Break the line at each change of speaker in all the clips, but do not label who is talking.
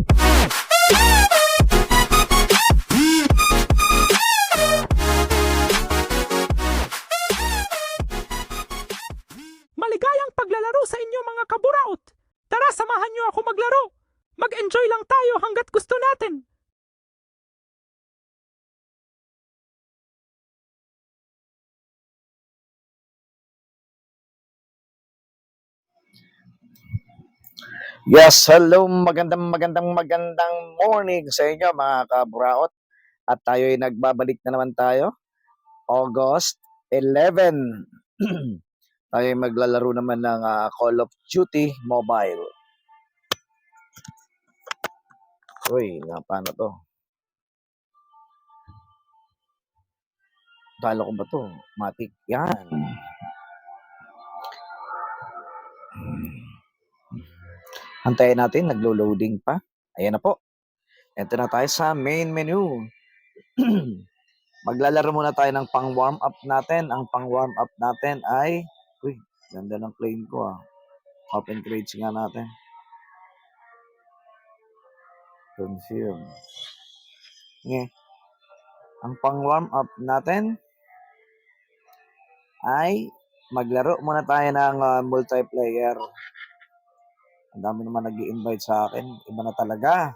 Maligayang paglalaro sa inyo mga kaburaot! Tara, samahan niyo ako maglaro! Mag-enjoy lang tayo hanggat gusto natin!
Yes, hello, magandang morning sa inyo mga kaburaot. At tayo ay nagbabalik na naman tayo. August 11. Tayo ay maglalaro naman ng Call of Duty Mobile. Uy, paano to? Talo ko ba to? Matik yan. Antayin natin, naglo-loading pa. Ayan na po. Ito na tayo sa main menu. Maglalaro muna tayo ng pang-warm up natin. Ang pang-warm up natin ay... Uy, ganda ng claim ko Open crates nga natin. Confirm. Okay. Ang pang-warm up natin ay maglaro muna tayo ng multiplayer. Ang dami naman nag-i-invite sa akin. Iba na talaga.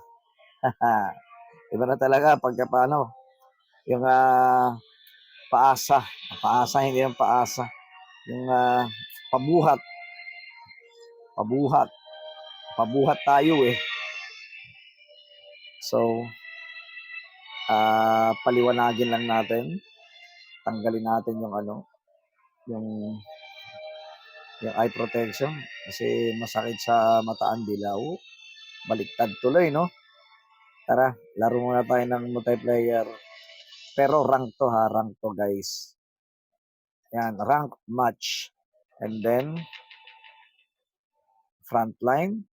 Iba na talaga pagka paano. Yung paasa. Paasa, hindi yung paasa. Yung pabuhat. Pabuhat. Pabuhat tayo eh. So, paliwanagin lang natin. Tanggalin natin yung yung eye protection kasi masakit sa mata ang dilaw. Baliktad tuloy, no? Tara, laro muna tayo ng multiplayer. Pero rank to rank to guys. Yan, rank match. And then frontline.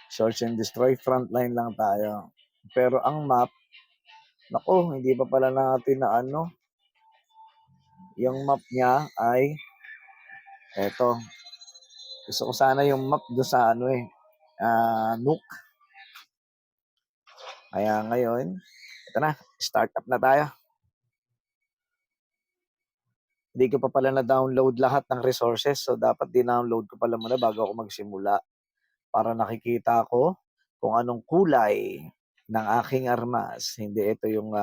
Search and destroy, frontline lang tayo. Pero ang map, nako, hindi pa pala natin na yung map niya ay eto. Gusto ko sana yung map do sa Nuke. Kaya ngayon, ito na, start up na tayo. Hindi ko pa pala na-download lahat ng resources, so dapat din-download ko pala muna bago ako magsimula para nakikita ko kung anong kulay ng aking armas. Hindi ito yung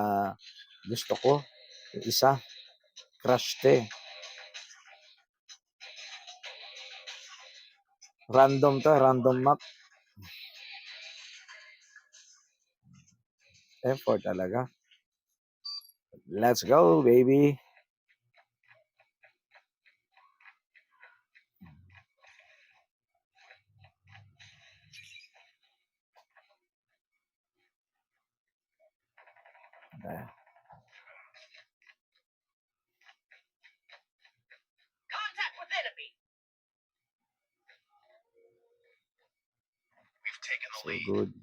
gusto ko. Yung isa, crush Random to, random map. Effort talaga. Let's go, baby.
Contact with enemy. We've taken the lead.
So good.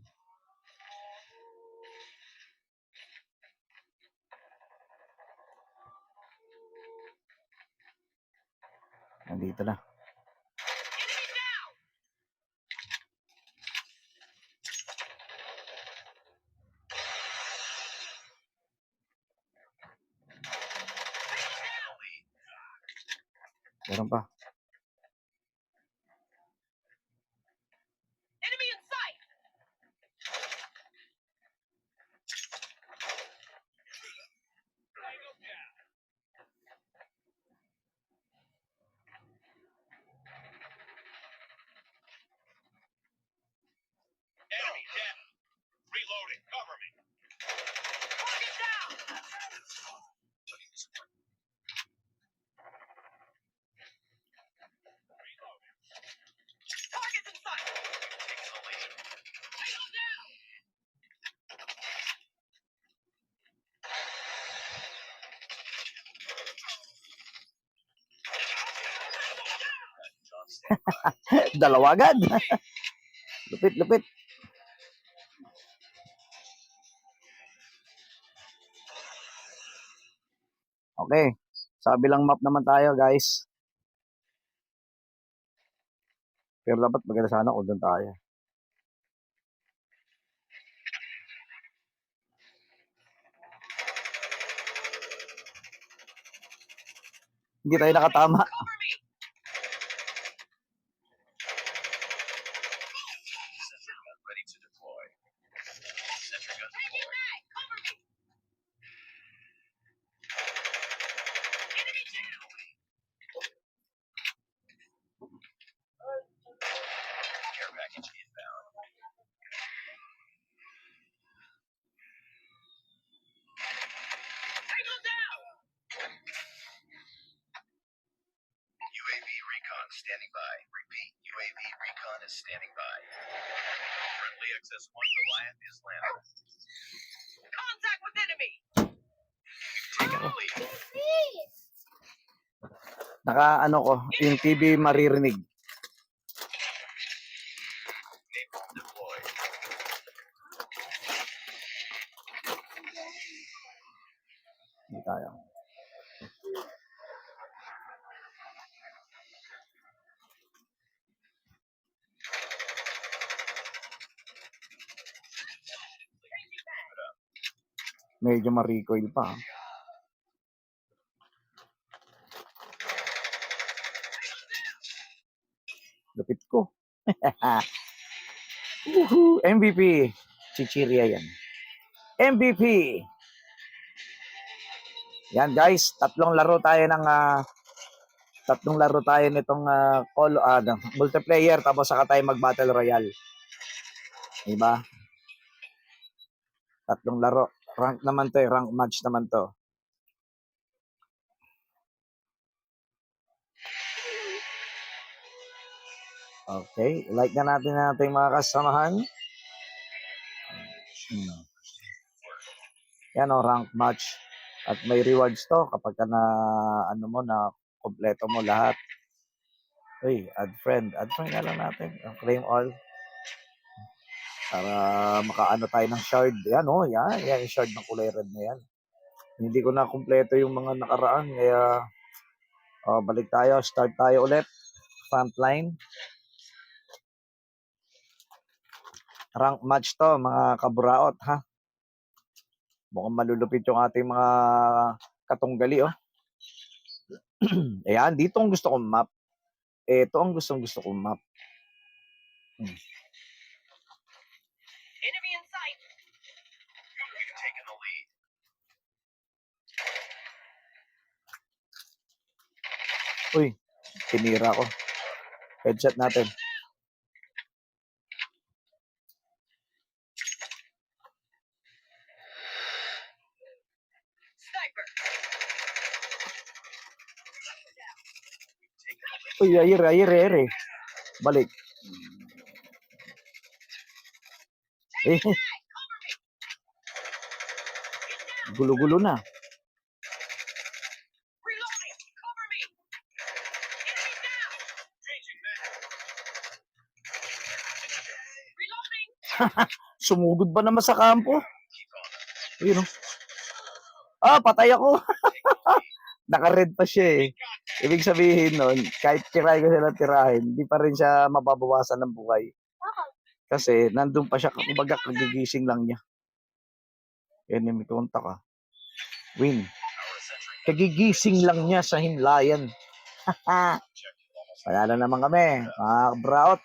Nandito na.
Enemy down.
Meron pa.
Enemy in sight. Enemy down. Reloading. Cover me. Target down. Reloading. Target's in sight. Taking the lead. Tango down.
Dalawa agad. Lupit. Okay. Sa kabilang map naman tayo, guys. Pero dapat maganda sana kung doon tayo. Hindi tayo nakatama.
Cover me. Sensor gun ready to deploy. Sensor gun deployed. Cover me. Enemy down. Care package inbound. Tango down. UAV recon standing by. Repeat, UAV recon is standing by. Friendly XS-1 Goliath is landed. Contact with enemy. Taking the lead.
Naka ko, yung TV maririnig.
Napalm deployed.
Hindi tayo. Medyo ma-recoil pa. Lupit ko. Woohoo! MVP. Chichiria yan. MVP. Yan guys, tatlong laro tayo nitong multiplayer tapos saka tayo mag-battle royale. Diba? Tatlong laro. Rank naman to, rank match naman to. Okay, like na natin ating mga kasamahan. Yan o, rank match. At may rewards to kapag ka na kompleto mo lahat. Uy, add friend. Add friend na lang natin. Claim all. Para makaano tayo ng shard. Yan o, yan yung shard ng kulay red na yan. Hindi ko na kompleto yung mga nakaraan. Kaya, balik tayo. Start tayo ulit. Frontline. Rank match to, mga kaburaot, ha? Mukhang malulupit yung ating mga katunggali, oh. Ayan, dito ang gusto kong map. Ito ang gusto kong map.
Enemy in sight. You've taken the lead.
Uy, tinira ko. Headshot natin.
Sniper.
Uy, ayere. Balik. Eh, gulo-gulo na.
Reloading. Cover me. Enemy down. Changing back. Reloading.
Sumugod ba naman sa kampo?
Keep on.
Ayun, oh. Patay ako. Naka-red pa siya, eh. Ibig sabihin nun, kahit tirahin ko sila tirahin, hindi pa rin siya mababawasan ng buhay. Kasi nandun pa siya, kumbaga kagigising lang niya. Enemy contact, ah. Win. Kagigising lang niya sa himlayan. Kaya na naman kami, mga braot.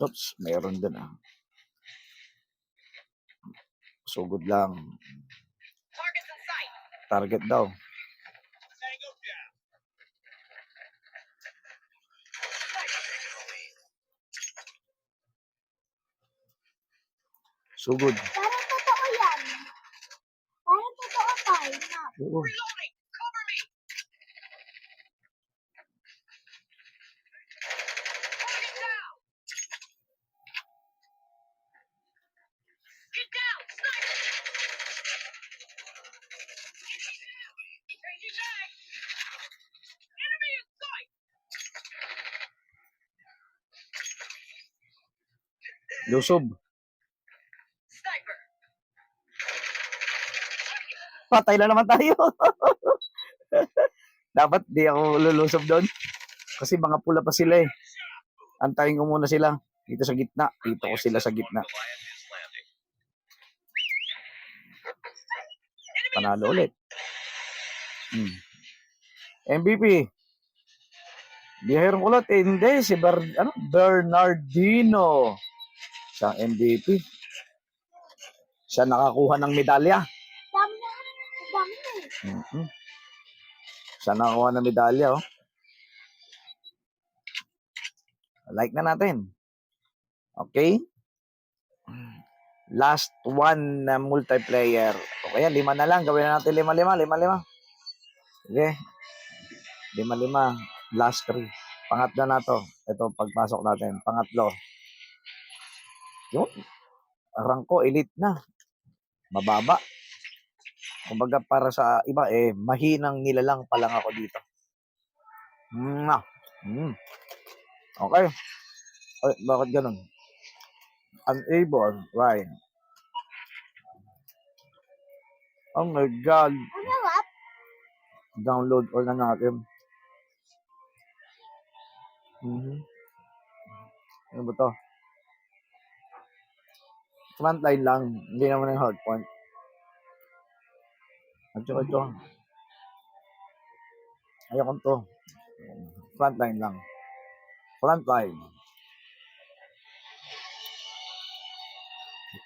Oops, mayroon dun, ah. Sugod lang.
Targets in sight.
Target daw.
Tango down. Sniper taking the lead.
Sugod.
Parang totoo yan. Parang totoo tayo na.
Oo.
Reloading. Cover me. Target down. Get down. Sniper. Changing back. Enemy in sight.
Lusob.
Sniper.
Patay na naman tayo. Dapat di ako lulusob doon. Kasi mga pula pa sila eh. Antayin ko muna sila. Dito sa gitna. Dito ko sila sa gitna.
Goliath is landing.
Panalo ulit. MVP. Biyahirong kulot eh. Hindi. Si Bernardino. Siya ang MVP. Siya nakakuha ng medalya.
Dami na. Dami na eh.
Mhm. Siya nakakuha ng medalya oh. Like na natin. Okay? Last one na multiplayer. Okay, 5 na lang. Gawin na natin 5-5. Okay. 5-5. Last 3. Pangatlo na to. Ito, pagpasok natin. Pangatlo. Yun. Rangko, elite na. Mababa. Kumbaga para sa iba, mahinang nilalang pa lang ako dito. Okay. Ay, bakit ganun? Unable. Right. Oh my God.
Ano what?
Download all na natin. Ano ba to? Frontline lang. Hindi naman yung hardpoint. Ito. Ayoko to. Frontline lang. Frontline.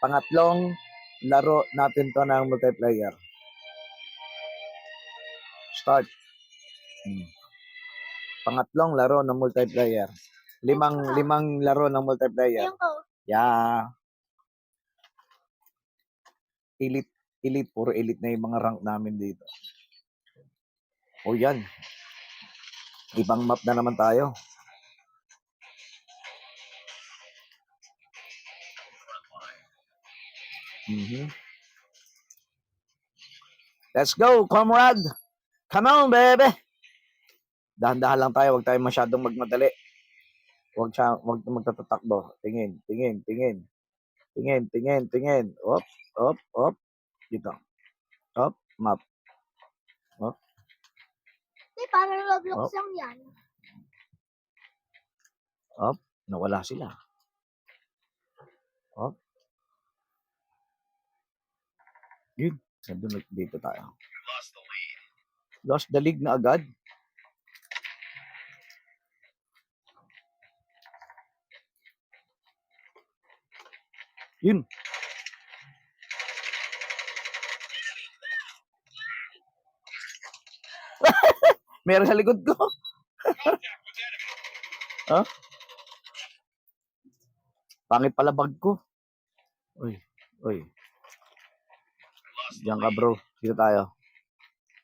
Pangatlong laro natin to ng multiplayer. Start. Pangatlong laro ng multiplayer. Limang laro ng multiplayer.
Yung ko.
Yeah. Elite. Puro elite na yung mga rank namin dito. O yan. Ibang map na naman tayo. Let's go, comrade. Come on, baby. Dahan-dahan lang tayo. Huwag tayo masyadong magmadali. Huwag magtatatakbo. Tingin. Op. Dito. Op, map. Op.
Di, parang Roblox lang yan.
Op. Nawala sila. Op. Yun. Nandun dito tayo.
You lost the lead.
Lost the league na agad. Yun. Meron sa likod ko. Huh? Pangit pala bag ko. Uy. Diyan ka bro. Dito tayo.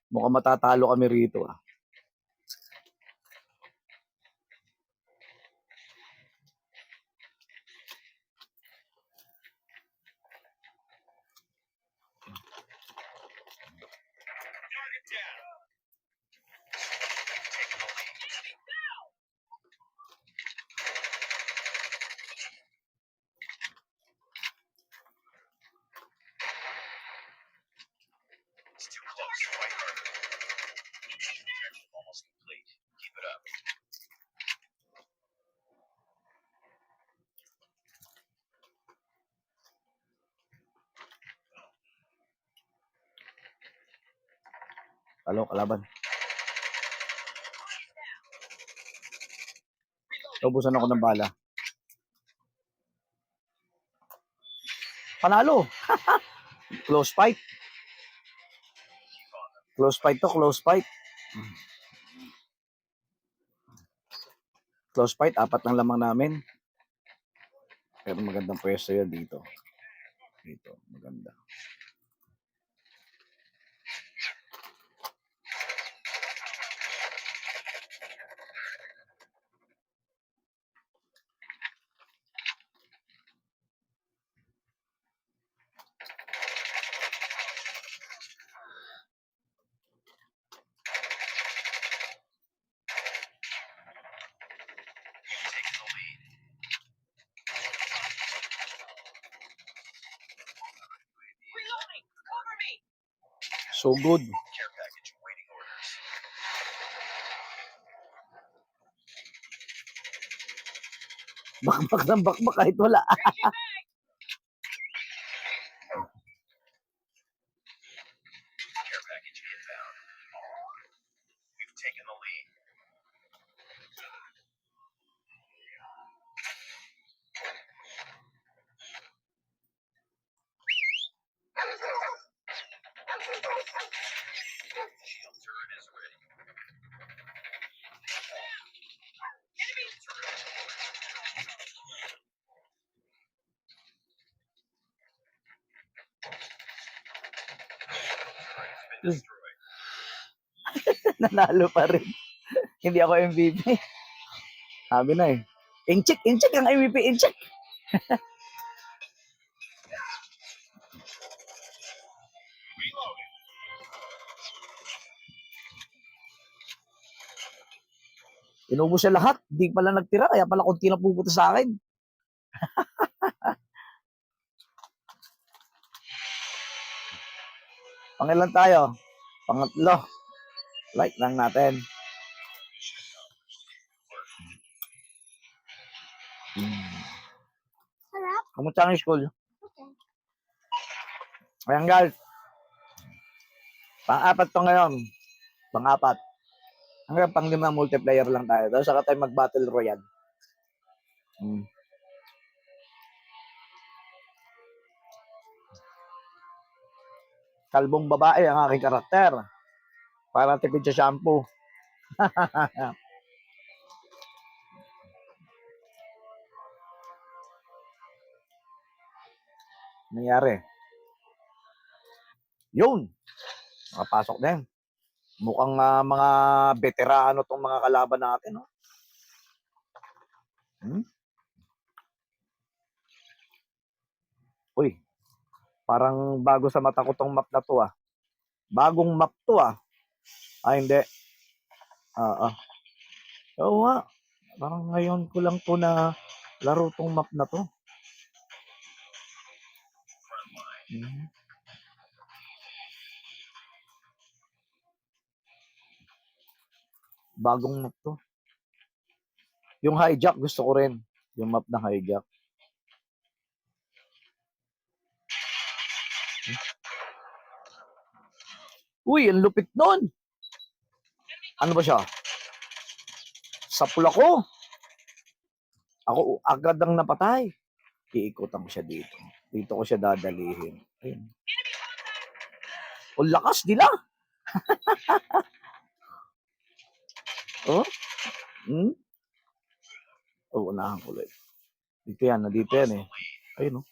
Mukhang matatalo kami rito ah.
Target down. Taking the lead. It's too close. Fight harder. Objective almost complete. Keep it up.
Talo, kalaban. Ubusan ako ng bala. Panalo. Close fight. Close fight to, close fight. Close fight, 4 lang lamang namin. Pero magandang pwesto yan dito. Dito, maganda.
Taking the lead. Reloading. Cover me.
So good.
Care package waiting orders.
Bakbak ng bakbak kahit wala.
Care package inbound. We've taken the lead. Shield turret is ready. Enemy turret. Turret has been destroyed.
Nanalo pa rin. Hindi ako MVP. Sabi na eh. Incheck ang MVP, incheck.
Reloading.
Inubos siya lahat. Di pala nagtira. Kaya pala konti na pupunta sa akin. Pangilan tayo? Pangatlo. Like lang natin.
Sarap.
Kamusta ang school?
Okay.
Ayan guys. Pang-apat to ngayon. Pang-apat. Hanggang pang-lima multiplayer lang tayo. Tapos saka tayo mag-battle royale. Kalbong babae ang aking karakter. Para tipid sa shampoo. Nangyari. Yun. Nakapasok din. Mukhang mga veterano tong mga kalaban natin. No? Uy. Parang bago sa mata ko tong map na to ah. Bagong map to ah. Hindi. Oo nga. Parang ngayon ko lang to na laro tong map na to. Bagong map to. Yung hijack gusto ko rin. Yung map na hijack. Uy, ang lupit nun. Ano ba siya? Sa pula ko. Ako agad ang napatay. Iikutan ko siya dito. Dito ko siya dadalihin. Ayun. Ang lakas nila. Oh? Oh, unahan ko ulit. Dito yan eh. Ayun oh.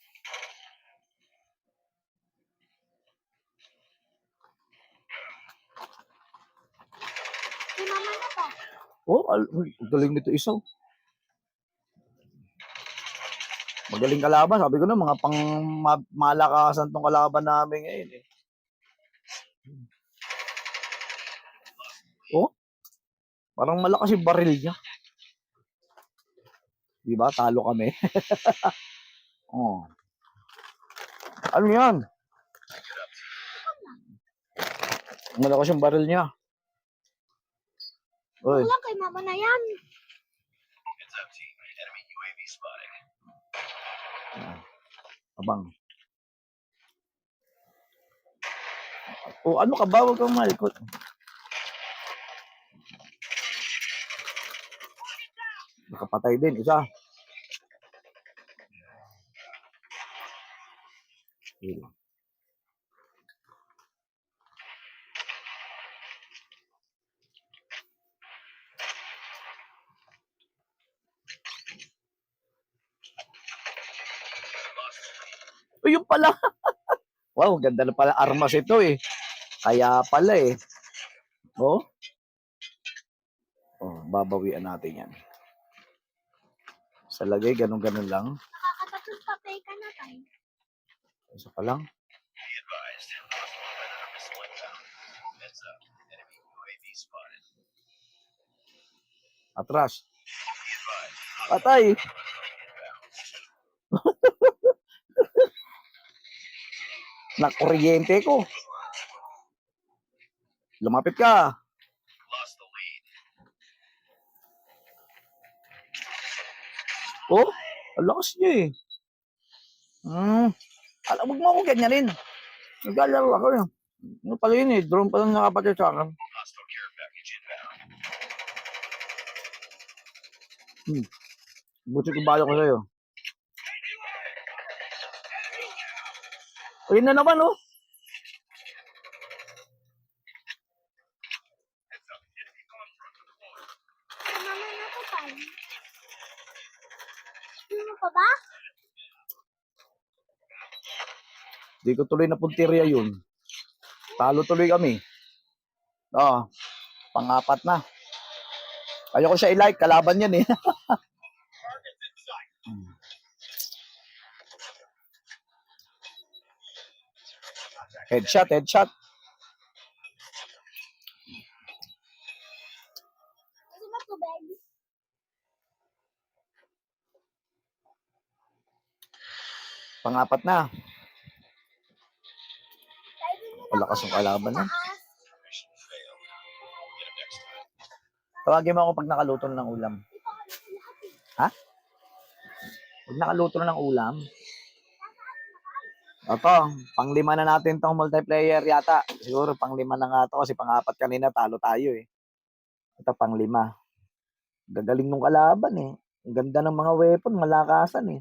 Si mama na pa.
Oh, galing nito isa. Magaling kalaban. Sabi ko na, mga pang malakasan tong kalaban namin ngayon eh. Oh? Parang malakas yung baril niya. Diba? Talo kami. Oh. Ano yan? Malakas yung baril niya. Uy.
Wala kay mama na yan.
Heads up, team. Enemy UAV spotted.
Abang. O ano ka ba? Huwag kang malikot. Nakapatay din. Isa. O yung pala. Wow, ganda na pala armas ito eh. Kaya pala eh. Oh. Oh, babawian natin yan. Sa lagay, ganun-ganun lang.
Nakakatatlong patay ka na tayo.
Isa pa lang.
Be advised. Hostile predator missile inbound. Heads up. Enemy UAV spotted.
Atras.
Be advised.
Patay. Nakuryente ko. Lumapit ka.
Lost the lead.
Oh, ang lakas niya eh. Alam, wag mo ako ganyanin. Naglalaro ako eh. Ano pala yun eh, drone pa lang nakapatid sa akin.
Hostile care package inbound.
Buti ko balo ko sa'yo. Ayun na naman oh.
Mama na ko pa. Sino pa ba?
Di ko tuloy na puntirya yun. Talo tuloy kami. Pang-apat na. Ayoko siya i-like, kalaban yan eh. Headshot, headshot.
Gusto mo tubig?
Pang-apat na.
Kahit hindi na
Malakas yung kalaban na.
taas.
Mission failed. Get him next time.
Tawagin mo ako pag nakaluto na ng ulam. Ha? Pag nakaluto na ng ulam. Ito, pang-5 na natin tong multiplayer yata. Siguro pang-5 na nga to kasi pang-4 kanina talo tayo eh. Ito pang-5. Gagaling nung kalaban eh. Ang ganda ng mga weapon, malakasan eh.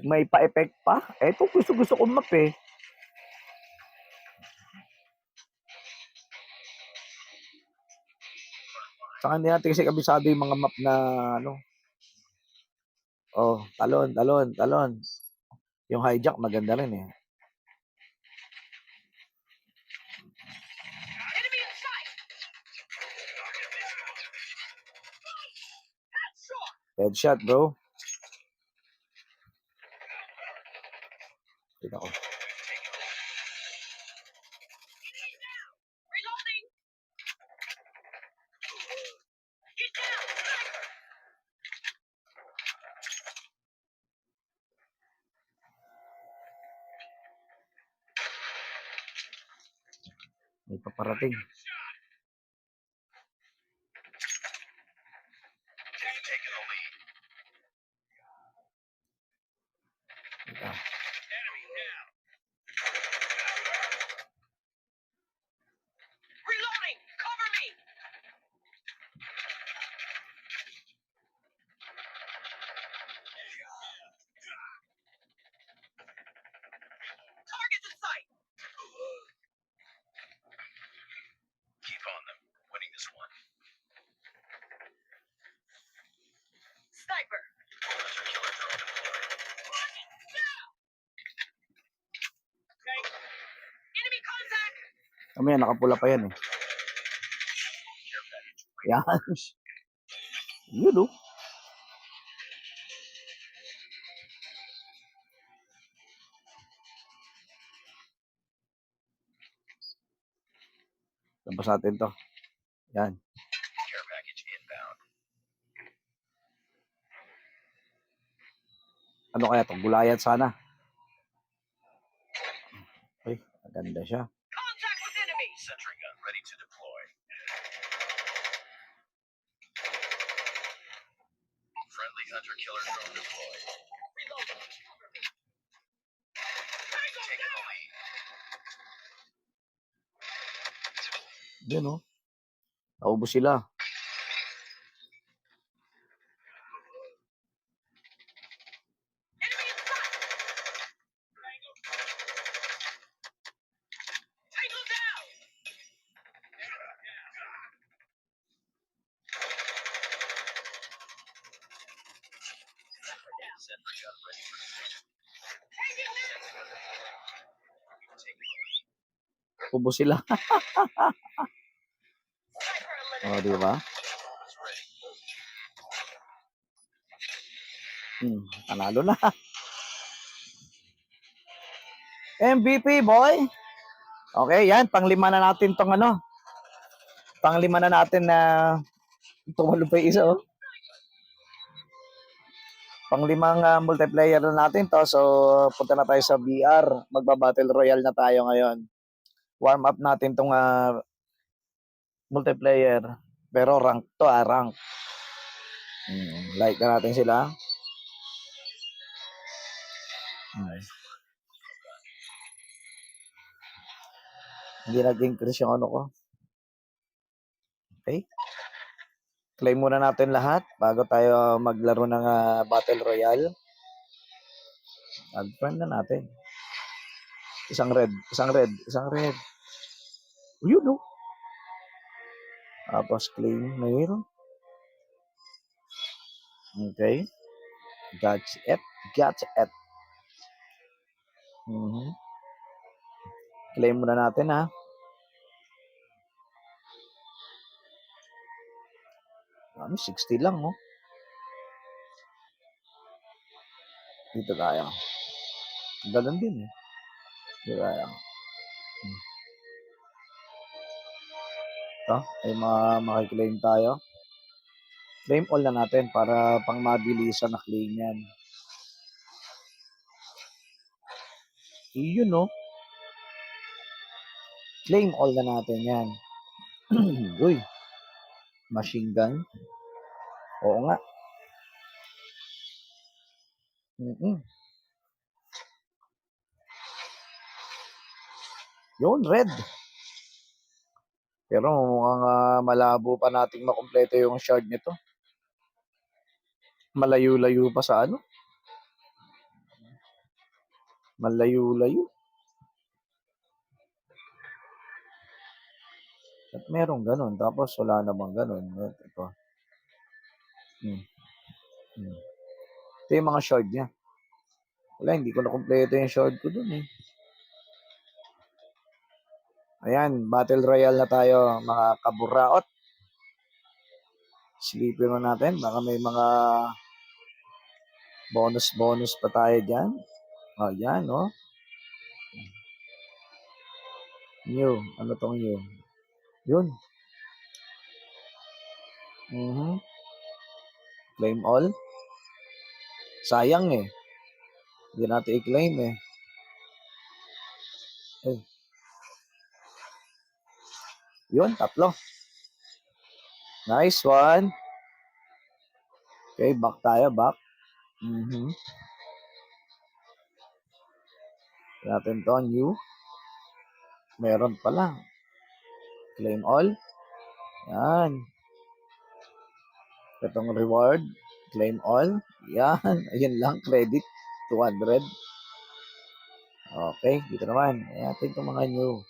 May pa-effect pa. Eto, gusto ko map eh. Saka hindi natin kasi kabisado yung mga map na ano. Oh, talon. Yung hijack maganda rin eh.
Enemy in sight.
Headshot bro. Tignan ko.
Reloading. Get down. Sniper.
May paparating.
They've taken the lead.
Ito.
Enemy down. Reloading. Cover me. Targets in sight. Keep on them. Winning this one. Sniper. Hunter killer drone deployed. Okay. Enemy contact.
Mamaya nakapula pa yan eh.
Care package.
Yan. Yun oh. Tapos natin to. Yan.
Care package inbound.
Ano kaya to? Gulayan sana. Ay, maganda siya.
Contact with enemy. Sentry gun ready to deploy. Friendly hunter killer drone deployed. Reloading. Taking the lead.
Yun oh. Naubos sila.
Enemy in sight. Tango down. Sentry gun ready for deployment. Taking the lead.
Ubos sila.
Sniper
Oh, di ba?
is ready.
Panalo na. MVP boy. Okay, yan. Pang-5 na natin tong ano. Pang-5 na natin na tumalo pa yung isa oh. Pang-5 multiplayer na natin to. So, punta na tayo sa VR. Magba-battle royale na tayo ngayon. Warm up natin tong multiplayer. Pero rank to rank. Like na natin sila. Hindi nag-increase yung ano ko. Okay? Claim muna natin lahat bago tayo maglaro ng Battle Royale. Add-friend na natin. Isang red. Yun, no? Tapos claim mayroon. Okay. Gotcha it. Claim muna natin, ha. Ano, 60 lang, no? Dito tayo. Ganun din, eh. Dito tayo. Ito, ay makiklaim tayo. Claim all na natin para pang mabilisan na claim yan. Yun, no? Claim all na natin yan. Uy, machine gun. Oo nga. Yun, red. Pero mukhang malabo pa nating makumpleto yung shard nito. Malayo-layo pa sa ano? Malayo-layo. At merong ganun. Tapos wala namang ganun. Ito. Ito yung mga shard niya. Wala, hindi ko na kumpleto yung shard ko dun, eh. Ayan, Battle Royale na tayo, mga kaburaot. Silipin mo natin. Baka may mga bonus pa tayo dyan. Ayan, no? New. Ano tong new? Yun. Claim all. Sayang, eh. Hindi natin i-claim, eh. Yun, 3. Nice one. Okay, back tayo, back. Natin to, new. Meron pala. Claim all. Yan. Itong reward. Claim all. Yan. Ayun lang, credit. 200. Okay, dito naman. Ayan natin itong mga new.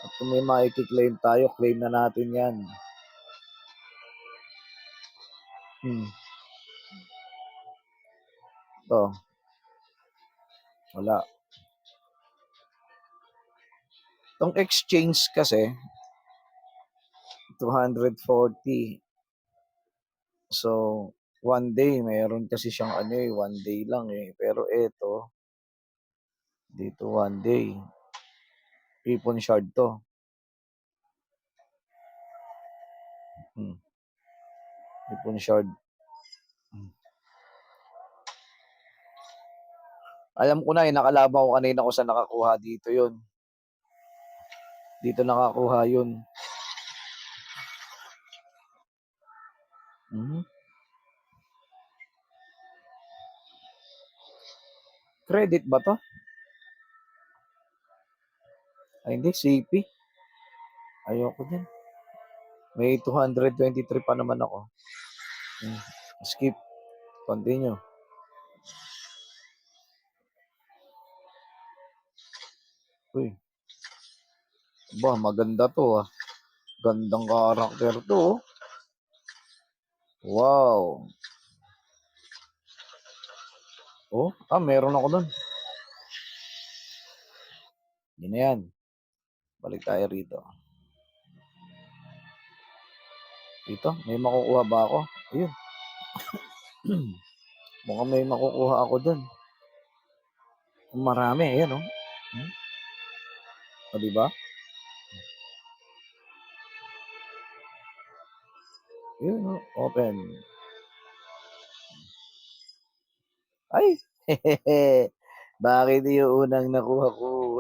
At kung may ma-claim tayo, claim na natin yan. Ito. Wala. Itong exchange kasi, 240. So, 1 day, mayroon kasi siyang 1 day lang, eh. Pero ito, dito 1 day. Ipon shard to. Ipon shard. Alam ko na, nakalaban ko kanina kung saan nakakuha dito yun. Dito nakakuha yun. Credit ba to? Ay, hindi. CP. Ayoko din. May 223 pa naman ako. Skip. Continue. Uy. Ba, maganda to, ah. Gandang karakter to, oh. Wow. Oh, meron ako dun. Hindi na yan. Balik tayo rito. Dito, may makukuha ba ako? Ayun. Mukhang may makukuha ako dun. Marami, ayan, oh. O, diba? Yun, oh. Open. Ay! Bakit yung unang nakuha ko?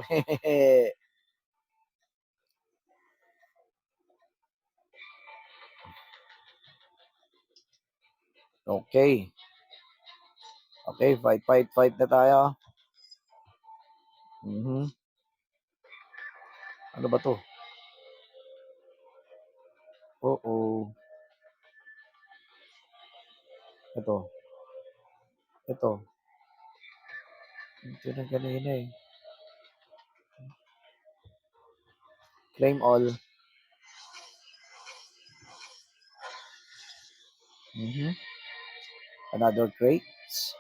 Okay. Okay, fight na tayo. Ano ba to? Oo. Ito. Ito. Ito na kanina eh. Claim all. Another crates.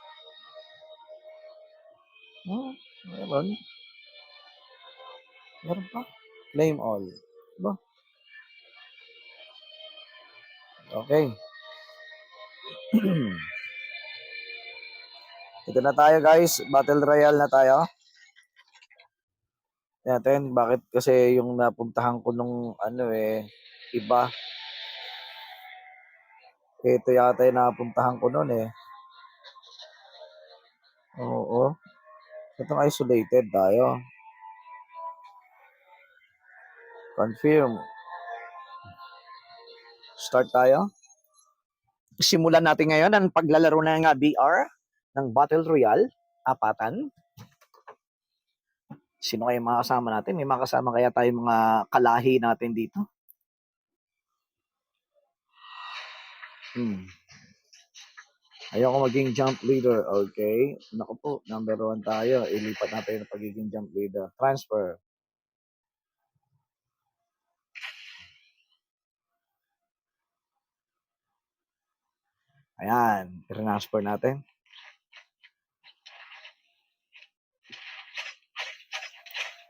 Oh, meron. Meron pa. Claim all. Ba? Okay. Ito na tayo guys. Battle Royale na tayo. Natin, bakit kasi yung napuntahan ko nung iba. Ito yata yung napuntahan ko nun eh. Oo. Itong isolated tayo. Confirm. Start tayo. Simulan natin ngayon ang paglalaro ng BR ng Battle Royale. Apatan. Sino kaya mga kasama natin? May mga kasama kaya tayo mga kalahi natin dito? Ayoko maging jump leader. Okay. Naku po, number 1 tayo. Ilipat natin yung pagiging jump leader. Transfer. Ayan. Transfer natin.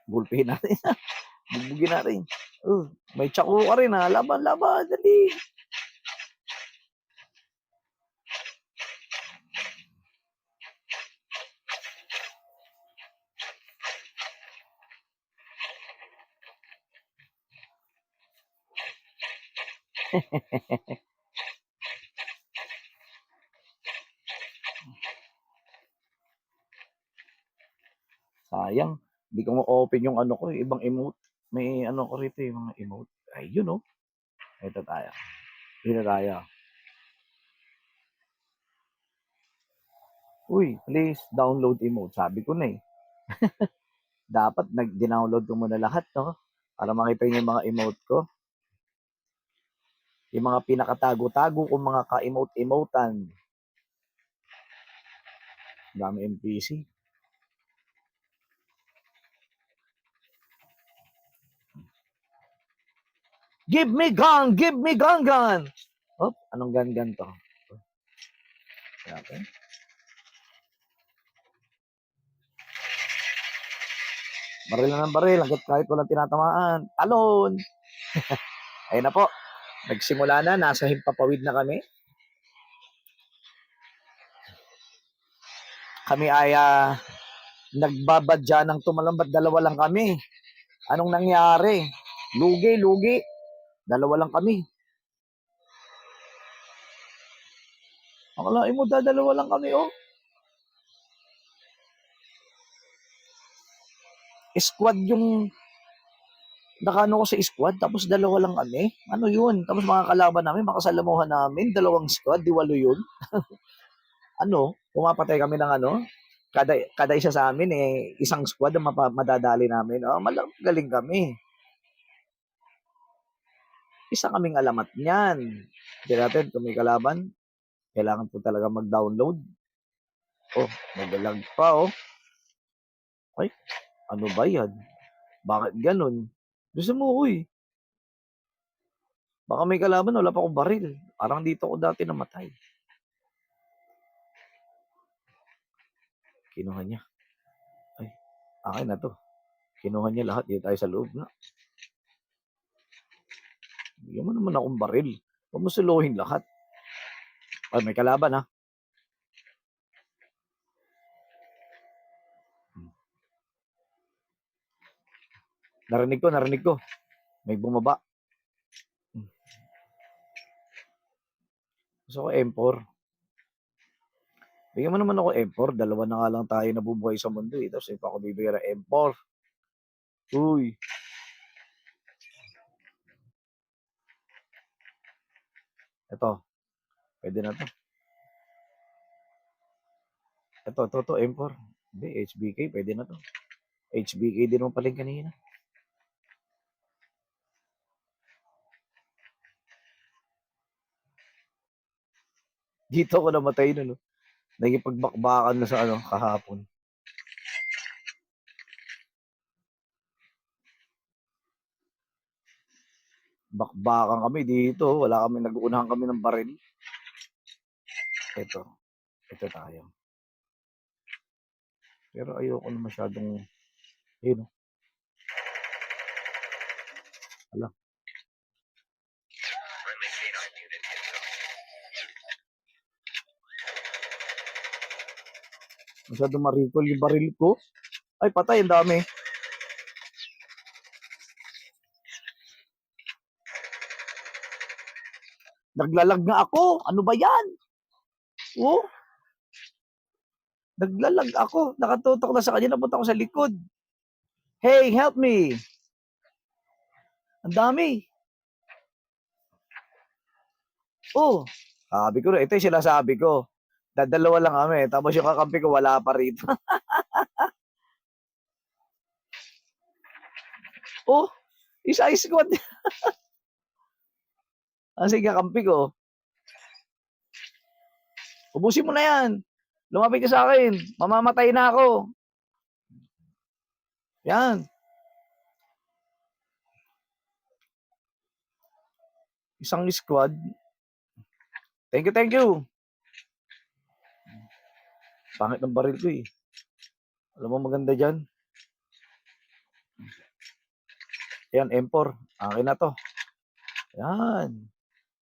Gulpihin natin. Bubugin natin. May tsako ka rin ha. Laban, laban. Dali. Sayang. Hindi ko ma-open yung ano ko. Ibang emote. May ano ko rito yung mga emote. Ay, yun oh. Ito tayo. Dito tayo. Uy, please download emote. Sabi ko na eh. Dapat nag-download ko muna lahat, no? Para makita niyo yung mga emote ko. Yung mga pinakatago-tago kong mga ka-emote-emotan. Dami NPC. Give me gun! Give me gun! Oh, anong gun to? Okay. Baril na ng baril. Hanggat kahit walang tinatamaan. Talon! Ayun na po. Nagsimula na. Nasa himpapawid na kami. Kami ay nagbabadya ng tumalambat. Dalawa lang kami. Anong nangyari? Lugi. Dalawa lang kami. Akalain mo, dalawa lang kami, oh. Squad yung nakano ko sa squad, tapos dalawa lang kami. Ano yun? Tapos mga kalaban namin, makasalamuhan namin, dalawang squad, di walo yun. Pumapatay kami ng kada isa sa amin, isang squad ang madadali namin. Galing kami. Isa kaming alamat niyan. Hindi natin, kung may kalaban, kailangan po talaga mag-download. Nagalag pa, oh. Ay, ano ba yan? Bakit ganun? Gusto mo, uy. Baka may kalaban, wala pa akong baril. Parang dito ako dati namatay. Kinuha niya. Ay, akin na to. Kinuha niya lahat. Dito tayo sa loob na. Bigyan mo naman akong baril. Huwag mo suluhin lahat. Ay, may kalaban ha. Narinig ko. May bumaba. Gusto ko M4. Bigyan mo naman ako M4. Dalawa na nga lang tayo nabubuhay sa mundo eh. Tapos pa ako bibigyan ng M4. Uy. Ito. Pwede na to. Ito, M4. Hindi, HBK. Pwede na to. HBK din mo paling kanina. Dito ako namatay nun. No? Nagipagbakbakan na sa ano, kahapon. Bakbakan kami dito. Wala kami, nag-uunahan kami ng baril. Ito tayo. Pero ayoko na masyadong, ayun, ala,
Friendly canine unit incoming.
masyadong marikol yung baril ko. Ay, patay, ang dami. Naglalag nga ako. Ano ba yan? Oh, naglalag ako. Nakatutok na sa kanya. Napunta ko sa likod. Hey, help me. Ang dami. Oh, sabi ko na. Ito yung sinasabi ko. Dadalawa lang kami. Tapos yung kakampi ko wala pa rito. Oh, isa squad. Kasi kakampi ko. Ubusin mo na yan. Lumapit ka sa akin. Mamamatay na ako. Yan. Isang squad. Thank you, thank you. Pangit ng baril ko eh. Alam mo maganda dyan? Ayan, M4. Akin na to. Yan.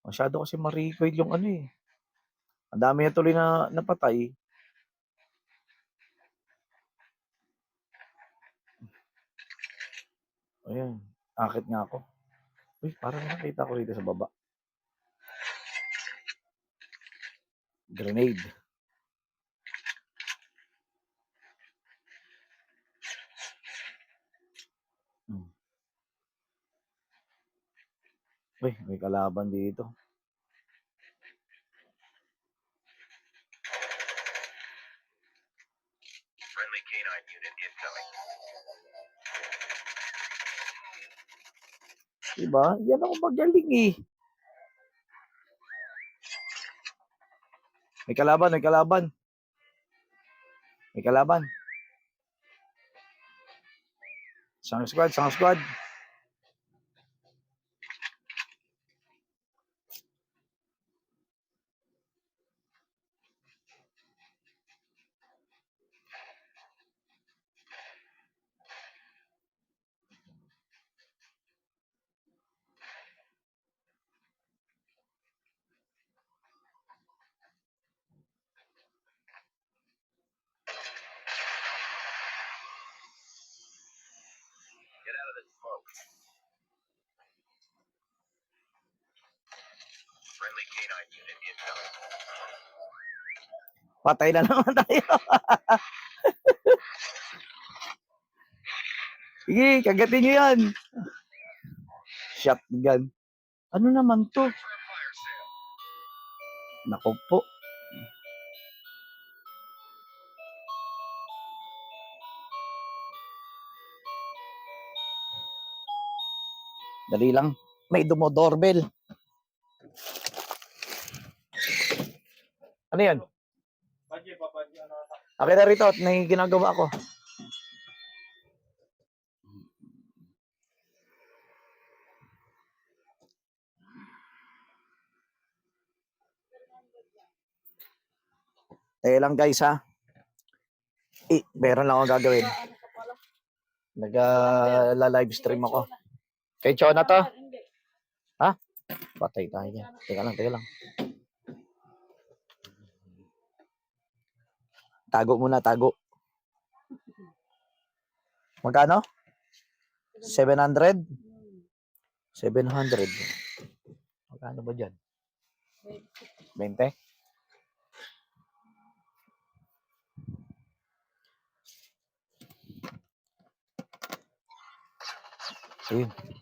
Masyado kasi ma-recoil yung ano eh. Ang dami na tuloy na napatay. Ayan. Akit nga ako. Uy, parang nakita ko rito sa baba. Grenade. Uy, may kalaban dito.
Friendly canine unit incoming.
Diba? Yan ako magaling eh. May kalaban, may kalaban. May kalaban. Isang squad, isang squad.
Get out of the smoke. Friendly canine unit incoming.
Patay na naman tayo. Sige, kagatin nyo yan. Shotgun. Ano naman to?
For a fire sale.
Nako po. Dali lang. May dumodoorbell. Ano yan? Akin na rito at may ginagawa ko. Lang guys ha. Meron lang akong gagawin. Nag-live stream ako. Kay Chona to? Ha? Patay tayo dyan. Teka lang. Tago muna, tago. Magkano? 700? 700. Magkano ba dyan? 20?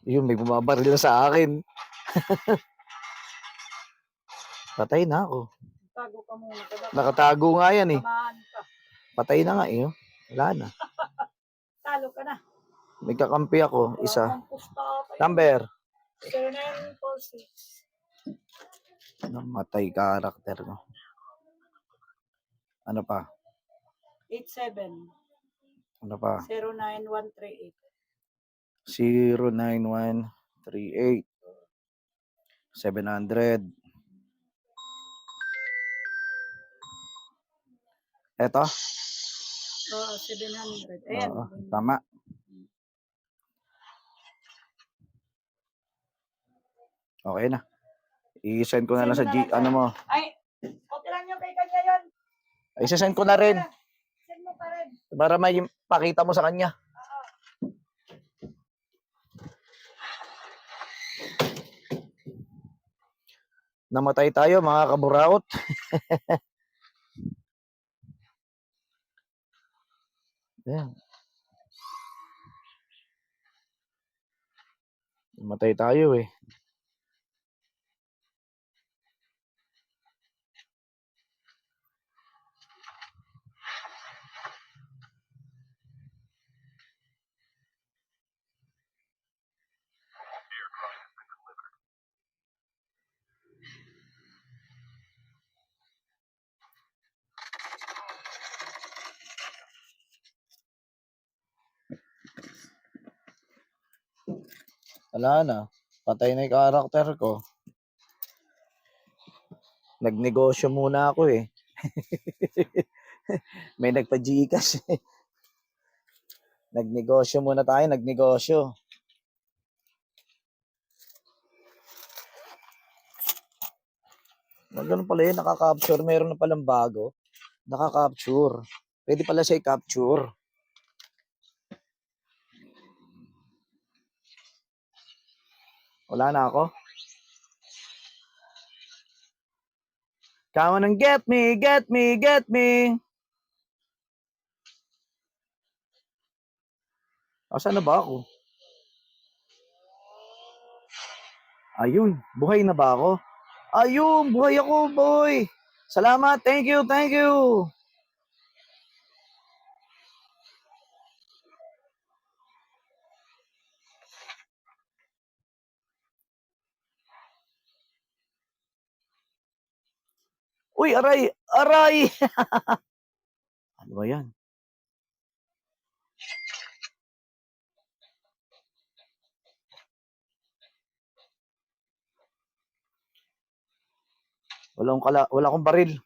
Yun, may bumabaril na sa akin. Patay na ako.
Tago ka muna.
Nakatago nga yan eh.
Samahan ka.
Patay na nga eh. Wala na.
Talo ka na.
May kakampi ako, isa.
Ang pusta ka.
Number.
746.
Namatay karakter mo. Ano pa?
87
Ano pa?
09138.
09138 700. Eto?
Oo, 700. Ayan.
Oo, tama. Okay na. I-send ko na lang sa
Send mo
ano mo.
Ay, okay lang yung kay kanya yun.
I-send ko na rin
Send mo pa rin.
para may pakita mo sa kanya. Namatay tayo mga kaburaot. Ayan. Namatay tayo eh. Wala na. Patay na yung karakter ko. Nagnegosyo muna ako eh. May nagpa-Gcash eh. Nagnegosyo muna tayo, nagnegosyo. Ganun pala yun, nakaka-capture. Meron na palang bago. Nakaka-capture. Pwede pala siya i-capture. Wala na ako. Come on and get me, get me, get me. Asan na ba ako? Ayun, buhay na ba ako? Ayun, buhay ako, boy. Salamat, thank you, thank you. Uy, aray, aray. Ano ba yan? Wala akong baril.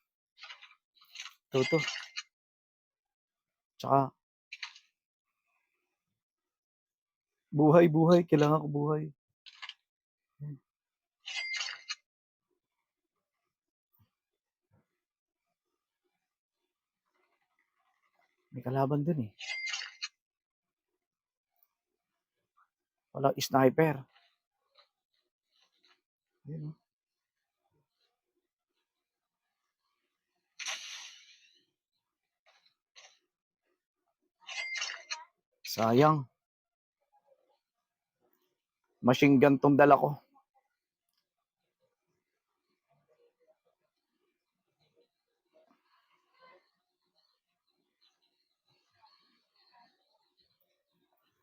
Ito. Tsaka, buhay. Kailangan ko buhay. May kalaban dun eh. Wala, sniper. Ayun, oh. Sayang. Machine gun tong dala ko.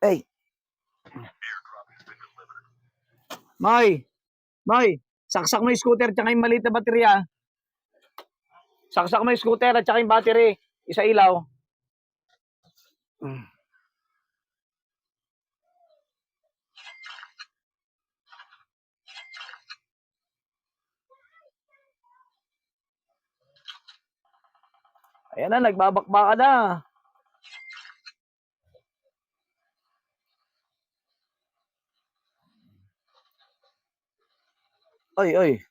Hey, May, saksak mo yung scooter tsaka yung maliit na baterya. Saksak mo yung scooter at tsaka yung battery. Isa ilaw. Ayan na, nagbabakbaka na. Oy.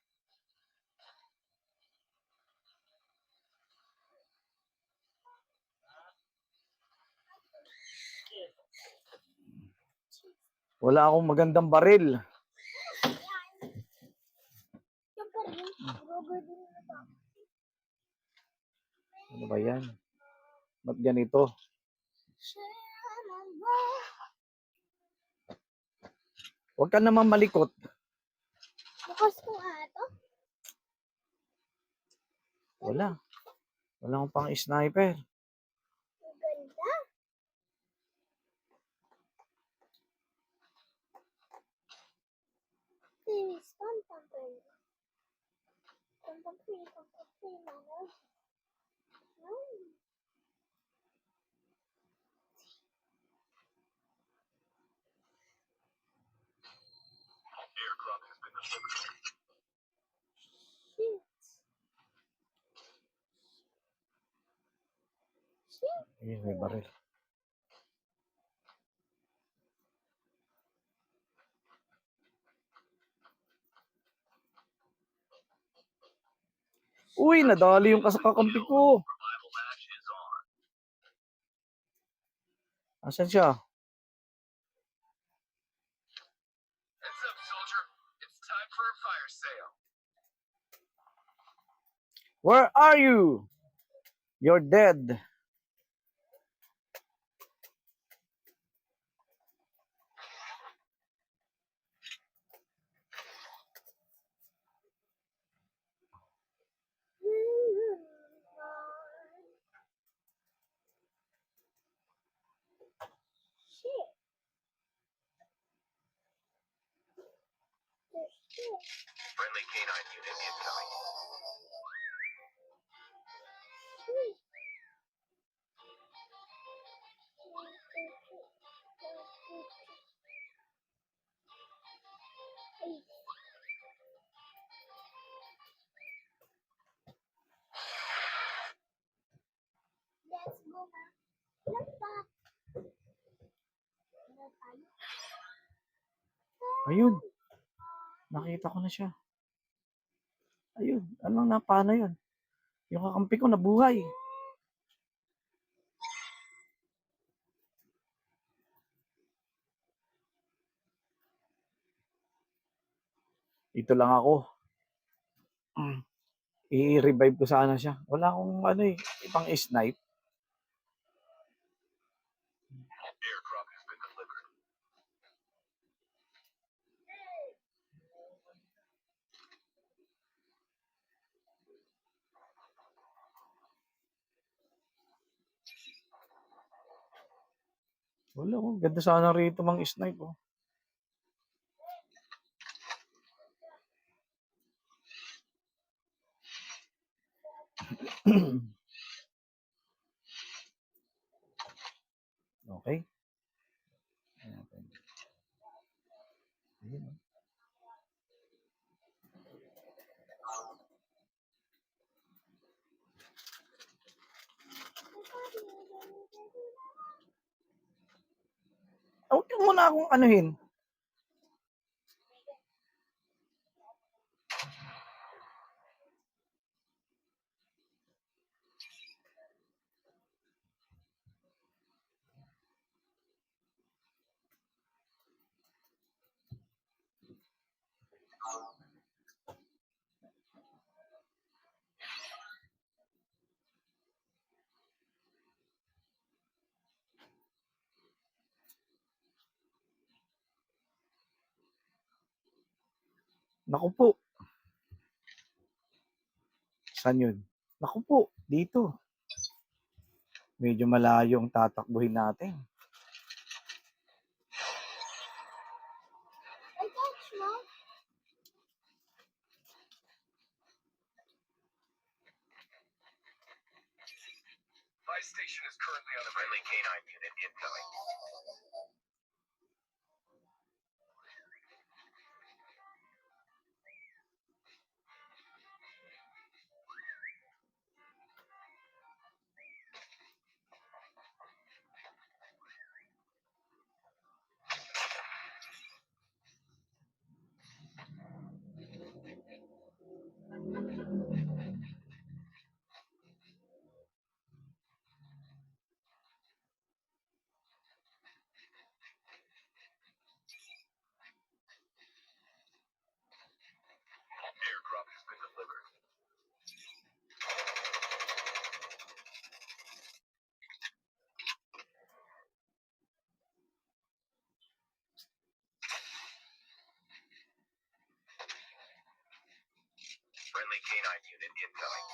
Wala akong magandang baril.
Yung pa rin. Robert din na ba?
Ano ba yan? Ba't ganito? Huwag ka naman malikot.
Bukas ko ato.
Wala akong pang sniper.
Ang ganda. Series, tampang. Tampang.
Airdrop has been delivered.
Ayun, may baril. Uy, nadali yung kakampi ko.
Survival match is on.
Asan siya?
Heads up, soldier. It's time for a fire sale.
Where are you? You're dead.
Shit. There's shit.
Friendly canine unit incoming.
Let's go na. Let's back.
Ayun. Nakita ko na siya. Ayun. Anong napana yun? Yung kakampi ko nabuhay. Dito lang ako. I-revive ko sana siya. Wala akong ano eh, ibang snipe.
Airdrop has been delivered.
Wala oh, ganda sana rito mang snipe oh. Okay. Ayan. Ayun, oh. Huwag mo muna akong anuhin. Naku po. Saan yun? Naku po, dito. Medyo malayo ang tatakbuhin natin.
I touch, Mom.
Buy station is currently on a friendly canine unit incoming. Airdrop has been delivered. Friendly canine unit incoming.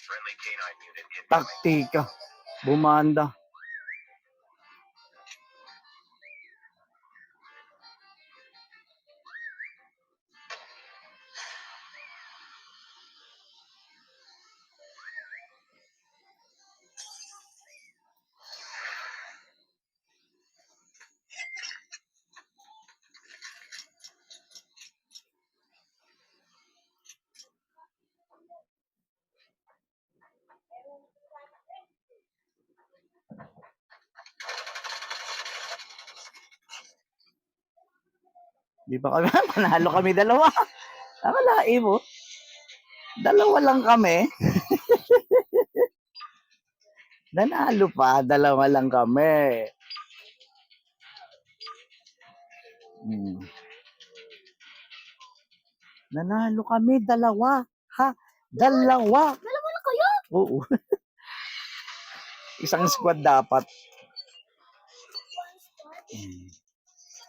Friendly canine unit incoming.
Taktika. Bumanda. Di ba kami? Panalo kami dalawa. Akalain mo. Dalawa lang kami. Nanalo pa. Dalawa lang kami. Hmm. Nanalo kami. Dalawa. Ha? Dalawa.
Dalawa na kayo?
Oo. Isang squad dapat.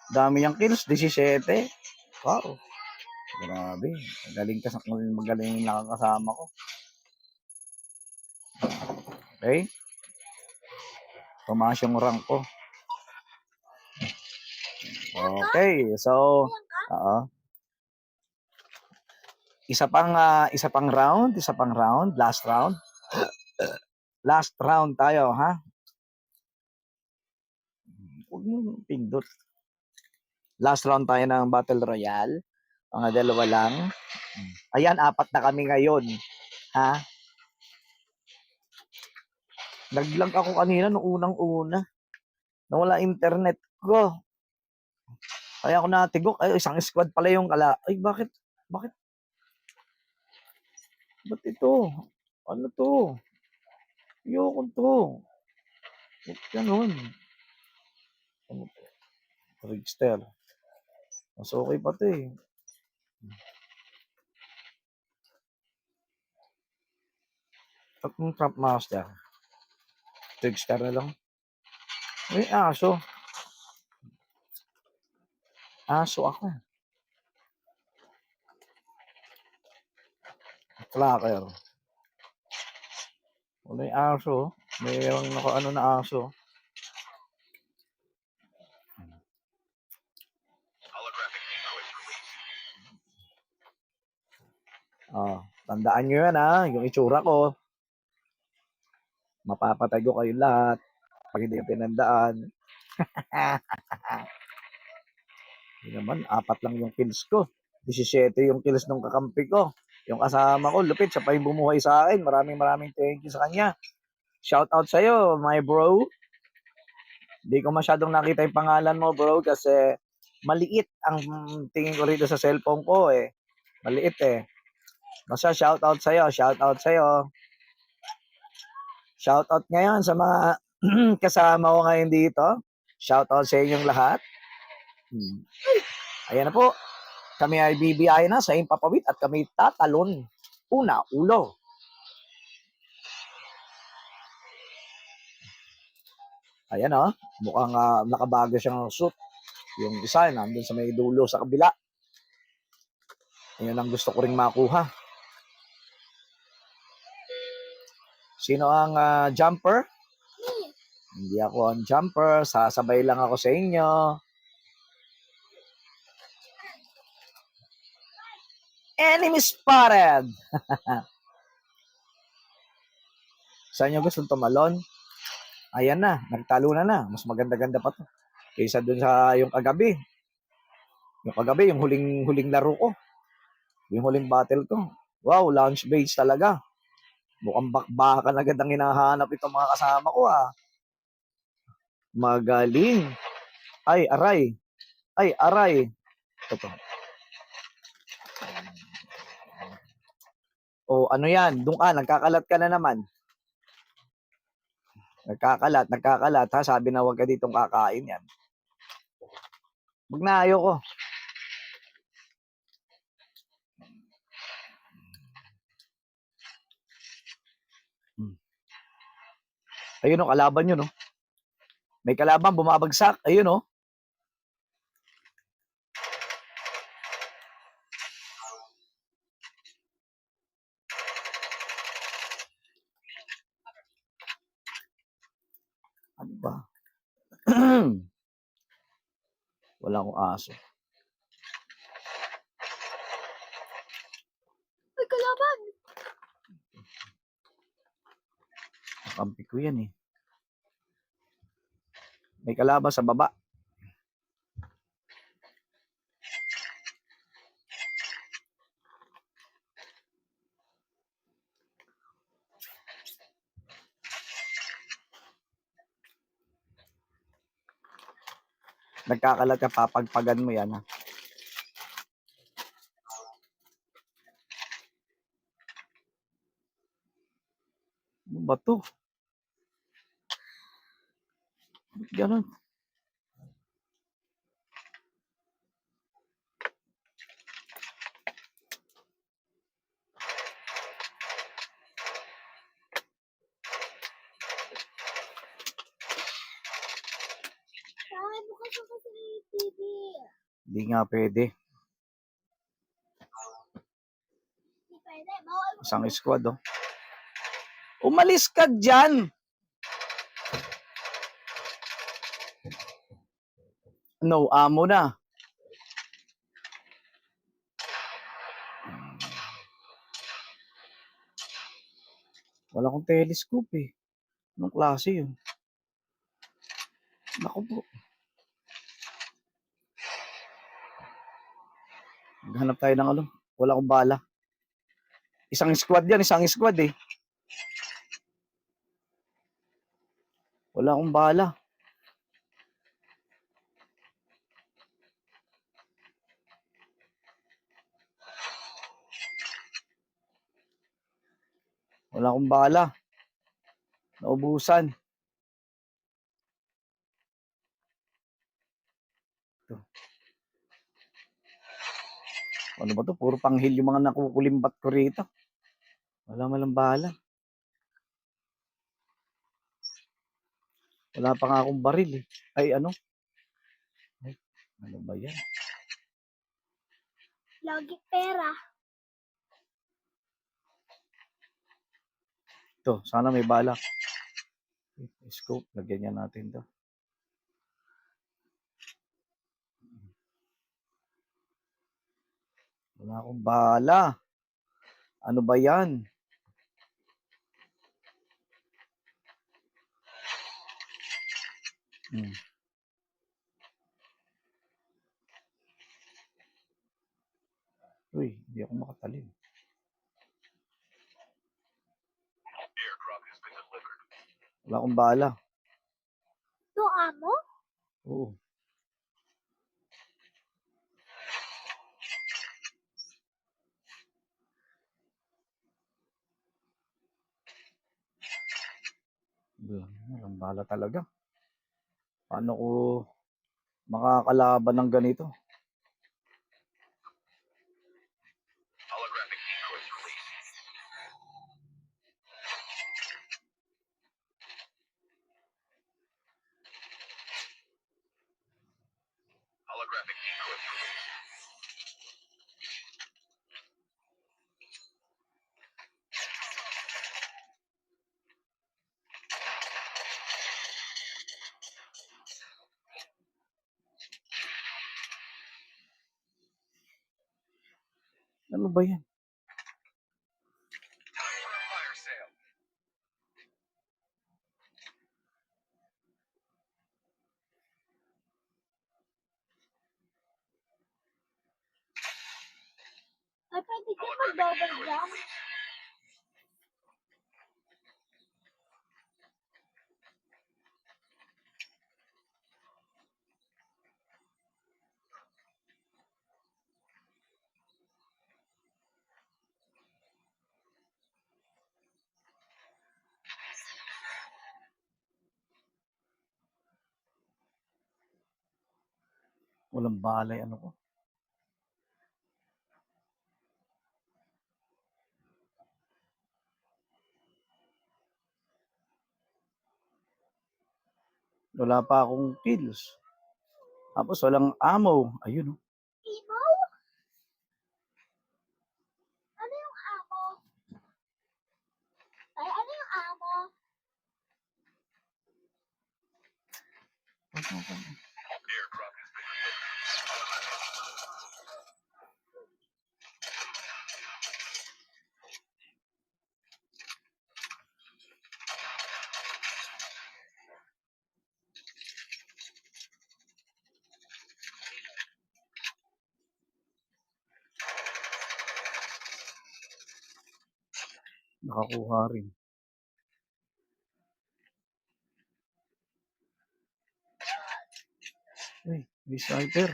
Dami yung kills. 17. Wow. Grabe. Magaling lang ang kasama ko. Okay? Tumaas yung rank ko. Okay. So, isa pang round, last round. Last round tayo, ha? Huwag mo pindot. Last round tayo ng Battle Royale. Mga dalawa lang. Ayan, 4 na kami ngayon. Ha? Nag-blank ako kanina nung unang-una. Nawala internet ko. Kaya ako natigok. Ay, isang squad pala yung kala. Ay, bakit? Ba't ito? Ano to? Ayoko to. Ba't ganun? Ano to? Trickster. Mas okay pa to eh. Tatlong Trap Master. Trickster na lang. May aso. Aso ako. Clacker. Wala yung aso. Mayroong naka-ano na aso.
Holographic decoys released.
Tandaan nyo yan ha. Yung itsura ko. Mapapatay ko kayong lahat. Pag hindi yung pinandaan. Hindi naman, 4 lang yung kills ko. 17 yung kills ng kakampi ko. Yung kasama ko, lupit, siya pa yung bumuhay sa akin. Maraming thank you sa kanya. Shout out sa'yo, my bro. Hindi ko masyadong nakita yung pangalan mo, bro, kasi maliit ang tingin ko rito sa cellphone ko eh. Maliit eh. Basta shout out sa'yo. Shout out ngayon sa mga kasama ko ngayon dito. Shout out sa inyong lahat. Ayan na po. Kami ay bibiyahe na sa Impapawid at kami tatalon. Una, ulo. Ayan o. Mukhang nakabago siyang suit. Yung isa, nandun sa may dulo sa kabila. Ayan ang gusto ko ring makuha. Sino ang jumper? Hindi ako ang jumper. Sasabay lang ako sa inyo. Enemy spotted! Saan nyo gusto tumalon? Ayan na, nagtalo na. Mas maganda-ganda pa to. Kaysa dun sa yung kagabi. Yung huling laro ko. Yung huling battle ko. Wow, launch base talaga. Mukhang bakbakan agad ang hinahanap itong mga kasama ko Magaling. Ay, aray. Ito. O, ano yan? Doon ka, nagkakalat ka na naman. Nagkakalat ha. Sabi na huwag ka ditong kakain yan. Wag na, ayoko. Ayun o, kalaban yun o. May kalaban, bumabagsak. Ayun o. Ano ba? Wala akong aso.
May kalaban.
Kampi ko yan eh. May kalaban sa baba. Nagkakalat ka, papagpagan mo yan ha. Ano ba to? Ba't ganun?
Ay, bukas ako sa TV.
Hindi nga pwede.
Hindi pwede. Bawal mo.
Isang squad oh. Umalis ka dyan! No, amo na. Wala akong telescope eh. Anong klase yun? Naku po. Maghanap tayo ng ano. Wala akong bala. Isang squad yan, isang squad eh. Wala akong bala. Wala akong bala. Naubusan. Ito. Ano ba to? Puro panghil yung mga nakukulimbat ko rito. Wala malang bala. Wala pa nga akong baril eh. Ay ano? Ay, ano ba yan?
Lagi pera.
Ito, sana may bala. Scope, lagyan niya natin to. Wala akong bala. Ano ba yan? Uy, hindi ako makatalin. Wala akong bala.
Ito, amo?
Oo. Walang bala talaga. Paano ko makakalaban ng ganito?
Holographic decoys released. Holographic decoys released.
Ano ba yan?
Time for a fire sale.
Ay, pwede ka
Holographic
mag-double
decoys
jump.
released.
Walang balay, ano ko. Wala pa akong kills. Tapos walang ammo. Ayun, oh.
Imo? Ano yung amo? Ay, ano yung amo?
Airdrop has been
Nakakuha rin. Uy, may sniper.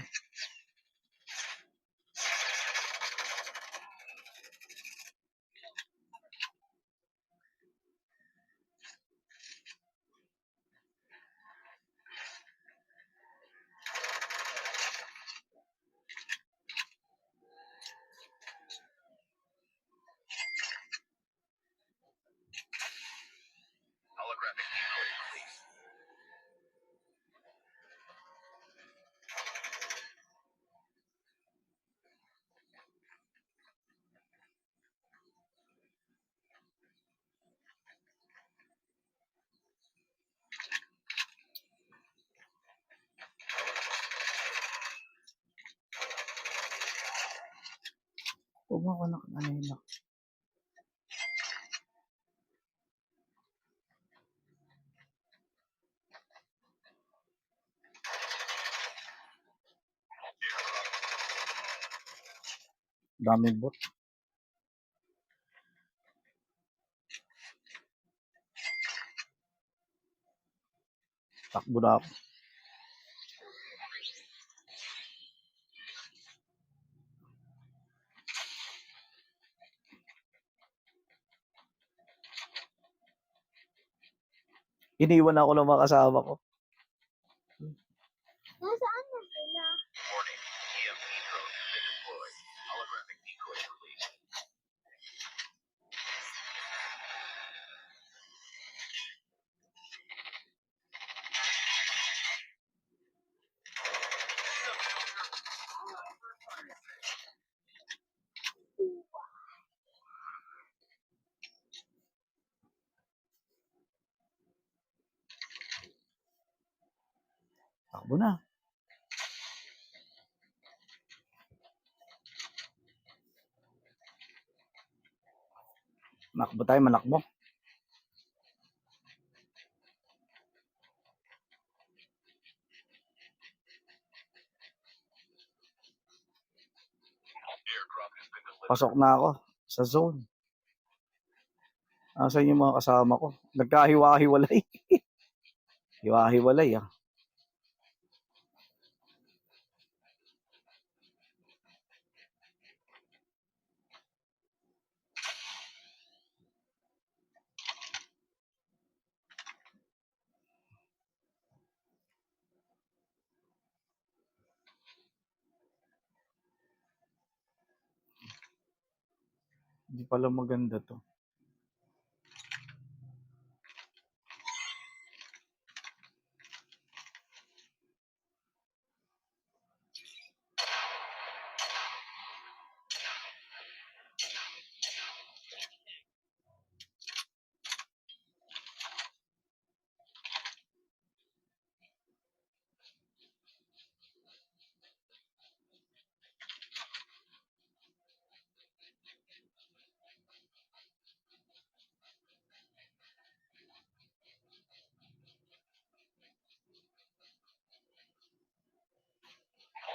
holographic decoy released.
Huwag mo ako nakanahina. Daming bot. Takbo na ako. Iniwan ako ng mga kasama ko.
Nasaan na sila?
Warning, EMP drone has been deployed. Holographic decoy released.
Takbo na. Nakbo tayo, manakbo.
Airdrop has been delivered.
Pasok na ako sa zone. Nasaan yung mga kasama ko? Nagkahiwa-hiwalay. Hiwa-hiwalay, ah. Hindi pala maganda to.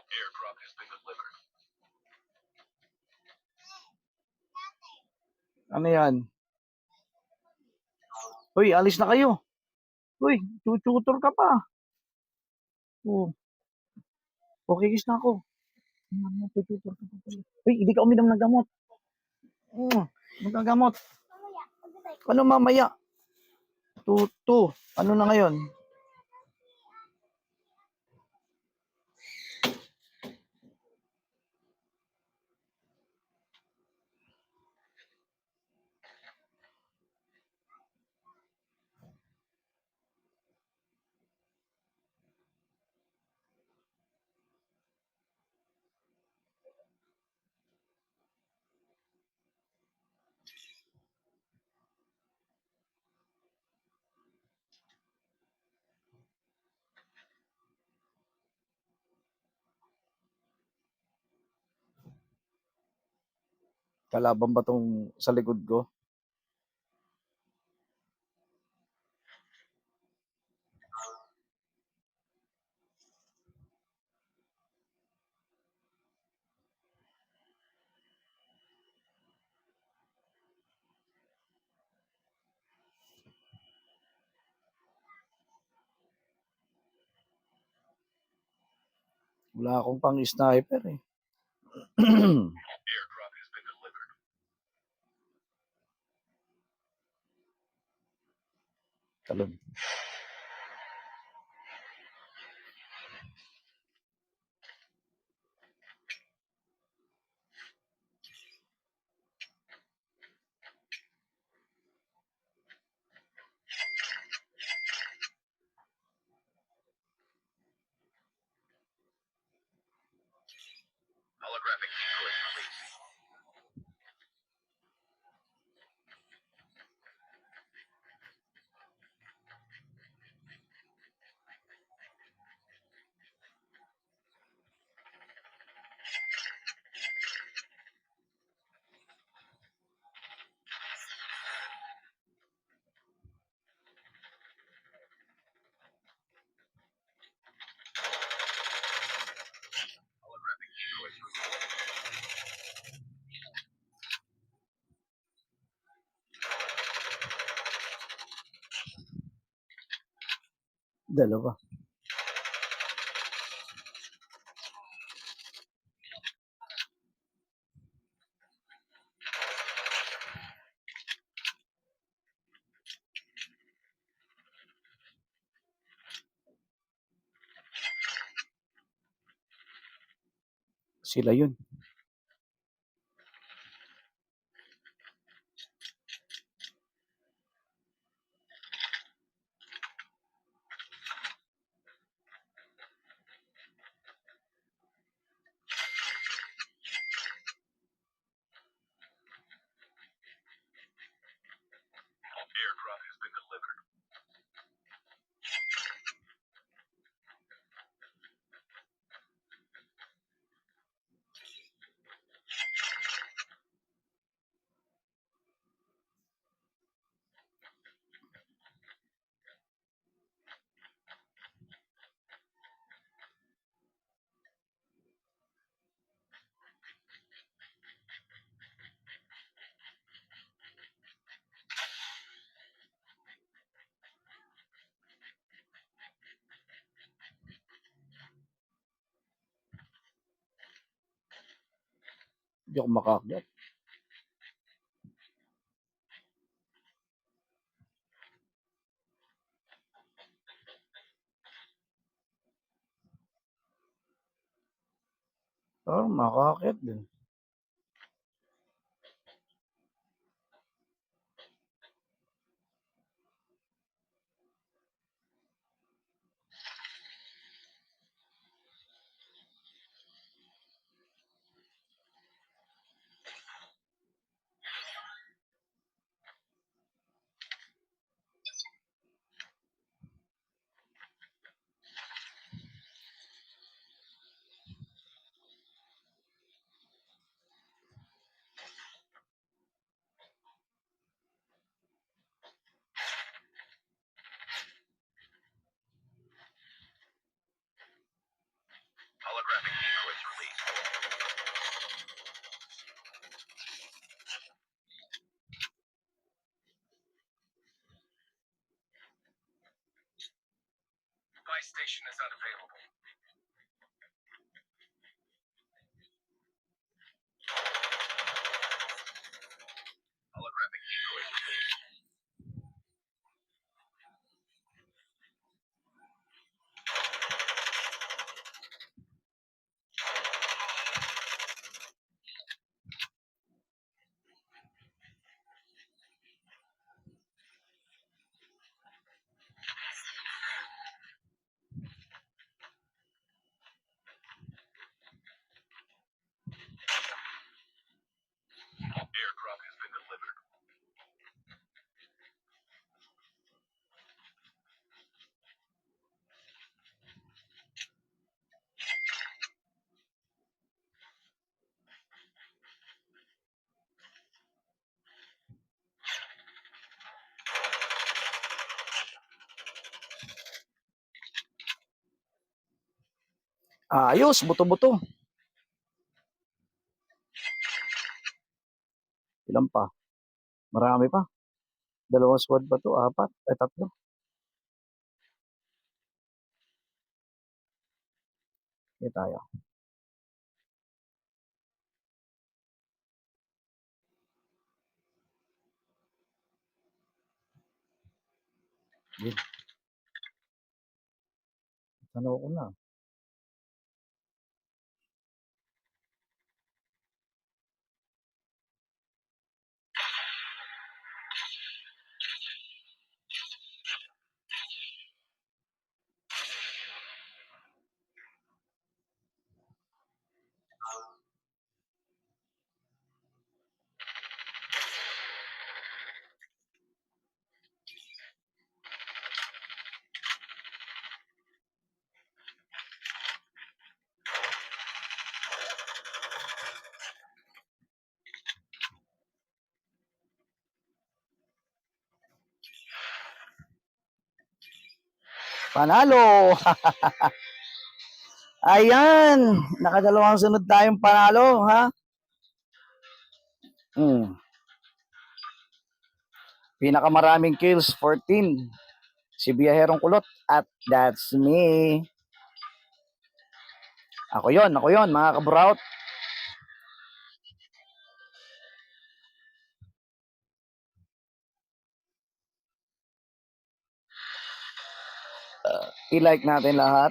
Airdrop has been delivered.
Ano yan? Uy, alis na kayo. Uy, tututor ka pa. Oh, okay, kis na ako. Tututor ka pa pala. Uy, hindi ka uminom ng gamot. Magagamot.
Mamaya, magbabay.
Ano mamaya? Tuto. Ano na ngayon? Kalaban ba tong sa likod ko? Wala akong pang sniper eh.
Airdrop has been delivered.
Talon.
Holographic decoys released. Holographic decoys released.
Dalawa. Sila yun.
Airdrop has been delivered.
Hindi ako makaakyat. Parang makaakyat din.
Holographic decoys released. Buy station is unavailable. Holographic decoys released.
Ayos, buto-buto. Ilan pa? Marami pa. Dalawang squad pa to, apat, ay tatlo. Hindi tayo. Yun. Ano ko na? Panalo! Ayan! Nakadalawang sunod tayong panalo, ha? Pinakamaraming kills, 14. Si Biyaherong Kulot. At that's me. Ako yon, mga kaburaot. I-like natin lahat.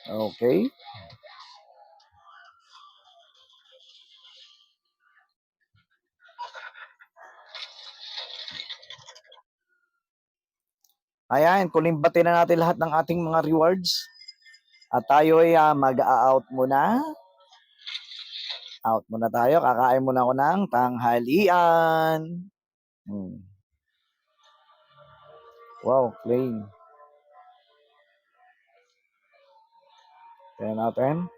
Okay. Ayan, kulimbati na natin lahat ng ating mga rewards. At tayo ay mag-out muna. Out muna tayo. Kakain muna ako ng tanghalian. Wow, plain. Kaya natin.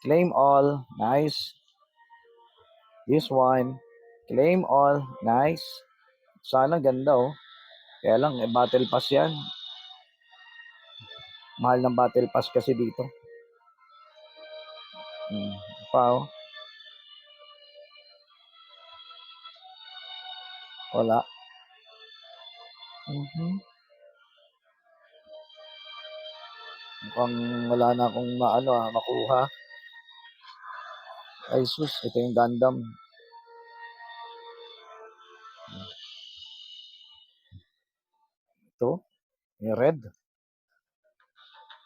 Claim all. Nice. This one. Claim all. Nice. Sana ganda oh. Kaya lang, battle pass yan. Mahal ng battle pass kasi dito. Pa oh. Wala. Mukhang wala na akong makuha. Ay sus, ito yung Gundam. Ito, yung red.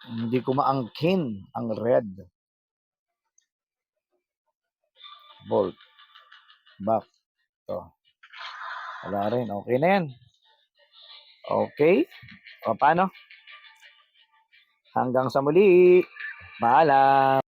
Hindi ko maangkin ang red. Bolt. Back. Ito. Wala rin. Okay na yan. Okay. O paano? Hanggang sa muli. Paalam.